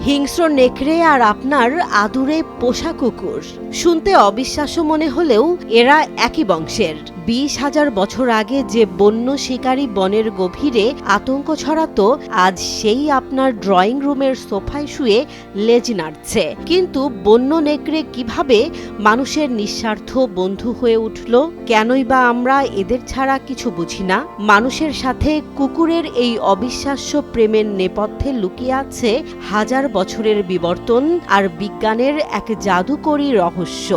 হিংস্র নেকড়ে আর আপনার আদুরে পোষা কুকুর। শুনতে অবিশ্বাস্য মনে হলেও এরা একই বংশের। 20,000 বছর আগে যে বন্য শিকারী বনের গভীরে আতঙ্ক ছড়াতো, আজ সেই আপনার ড্রয়িং রুমের সোফায় শুয়ে লেজ নাড়ছে। কিন্তু বন্য নেকড়ে কিভাবে মানুষের নিঃস্বার্থ বন্ধু হয়ে উঠল? কেনই বা আমরা এদের ছাড়া কিছু বুঝি না? মানুষের সাথে কুকুরের এই অবিশ্বাস্য প্রেমের নেপথ্যে লুকিয়ে আছে হাজার বছরের বিবর্তন আর বিজ্ঞানের এক জাদুকরী রহস্য।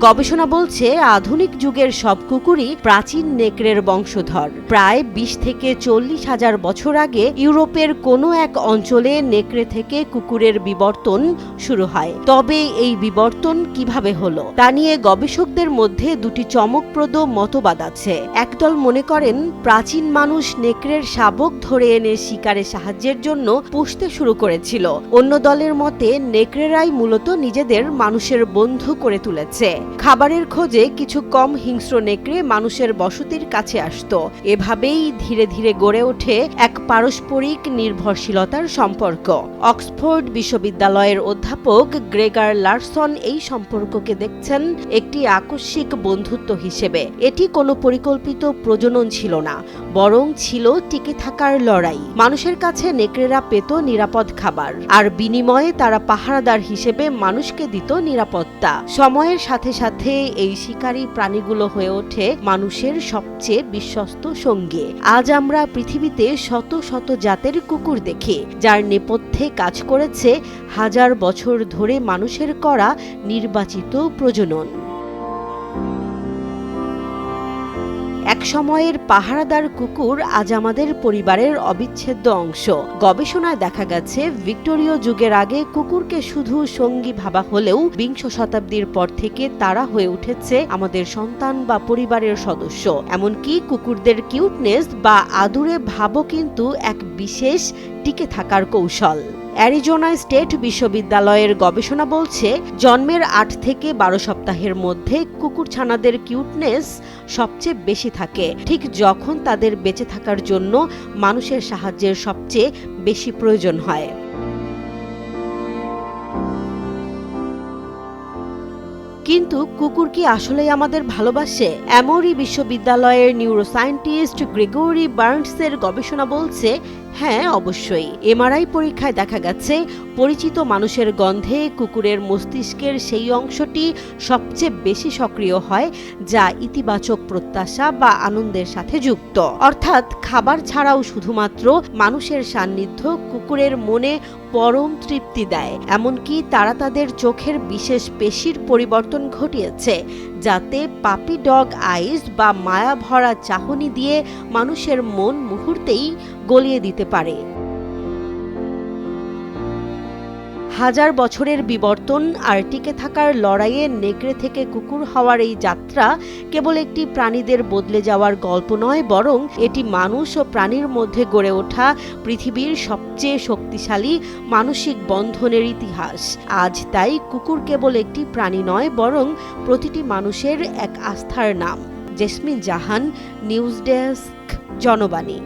গবেষণা বলছে আধুনিক যুগের সব কুকুরই প্রাচীন নেকড়ের বংশধর। প্রায় 20 থেকে 40,000 বছর আগে ইউরোপের কোনো এক অঞ্চলে নেকড়ে থেকে কুকুরের বিবর্তন শুরু হয়। তবে এই বিবর্তন কিভাবে হলো তা নিয়ে গবেষকদের মধ্যে দুটি চমকপ্রদ মতবাদ আছে। একদল মনে করেন প্রাচীন মানুষ নেকড়ের শাবক ধরে এনে শিকারে সাহায্যের জন্য পুষতে শুরু করেছিল। অন্য দলের মতে নেকড়েরাই মূলত নিজেদের মানুষের বন্ধু করে তুলেছে। খাবারের খোঁজে কিছু কম হিংস্র নেকড়ে মানুষের বসতির কাছে আসত। এভাবেই ধীরে ধীরে গড়ে ওঠে এক পারস্পরিক নির্ভরশীলতার সম্পর্ক। অক্সফোর্ড বিশ্ববিদ্যালয়ের অধ্যাপক গ্রেগার লারসন এই সম্পর্ককে দেখছেন একটি আকস্মিক বন্ধুত্ব হিসেবে। এটি কোনো পরিকল্পিত প্রজনন ছিল না, বরং ছিল টিকে থাকার লড়াই। মানুষের কাছে নেকড়েরা পেত নিরাপদ খাবার, আর বিনিময়ে তারা পাহারাদার হিসেবে মানুষকে দিত নিরাপত্তা। সময়ের সাথে সাথে এই শিকারী প্রাণীগুলো হয়ে ওঠে মানুষের সবচেয়ে বিশ্বস্ত সঙ্গী। আজ আমরা পৃথিবীতে শত শত জাতের কুকুর দেখি, যার নেপথ্যে কাজ করেছে হাজার বছর ধরে মানুষের করা নির্বাচিত প্রজনন। এক সময়ের পাহারাদার কুকুর আজ আমাদের পরিবারের অবিচ্ছেদ্য অংশ। গবেষণায় দেখা গেছে ভিক্টোরীয় যুগের আগে কুকুরকে শুধু সঙ্গী ভাবা হলেও 20 শতাব্দীর পর থেকে তারা হয়ে উঠেছে আমাদের সন্তান বা পরিবারের সদস্য। এমনকি কুকুরদের কিউটনেস বা আদুরে ভাবও কিন্তু এক বিশেষ টিকে থাকার কৌশল। অ্যারিজোনা স্টেট বিশ্ববিদ্যালয়ের গবেষণা বলছে জন্মের 8 থেকে 12 সপ্তাহের মধ্যে কুকুরছানাদের কিউটনেস সবচেয়ে বেশি থাকে, ঠিক যখন তাদের বেঁচে থাকার জন্য মানুষের সাহায্যের সবচেয়ে বেশি প্রয়োজন হয়। কিন্তু কুকুর কি আসলেই আমাদের ভালোবাসে? এমরি বিশ্ববিদ্যালয়ের নিউরোসায়েন্টিস্ট গ্রেগরি বার্নসের গবেষণা বলছে হ্যাঁ, অবশ্যই। এমআরআই পরীক্ষায় দেখা গেছে পরিচিত মানুষের গন্ধে কুকুরের মস্তিষ্কের সেই অংশটি সবচেয়ে বেশি সক্রিয় হয় যা ইতিবাচক প্রত্যাশা বা আনন্দের সাথে যুক্ত। অর্থাৎ খাবার ছাড়াও শুধুমাত্র মানুষের সান্নিধ্য কুকুরের মনে পরম তৃপ্তি দেয়। এমনকি তারা তাদের চোখের বিশেষ পেশির পরিবর্তন ঘটিয়েছে, যাতে পাপি ডগ আইস বা মায়া ভরা চাহনি দিয়ে মানুষের মন মুহূর্তেই গলিয়ে দিতে পারে। হাজার বছরের বিবর্তন আর টিকে থাকার লড়াইয়ে নেকড়ে থেকে কুকুর হওয়ার এই যাত্রা কেবল একটি প্রাণীদের বদলে যাওয়ার গল্প নয়, বরং এটি মানুষ ও প্রাণীর মধ্যে গড়ে ওঠা পৃথিবীর সবচেয়ে শক্তিশালী মানসিক বন্ধনের ইতিহাস। আজ তাই কুকুর কেবল একটি প্রাণী নয়, বরং প্রতিটি মানুষের এক আস্থার নাম। জেসমিন জাহান, নিউজ ডেস্ক, জনবাণী।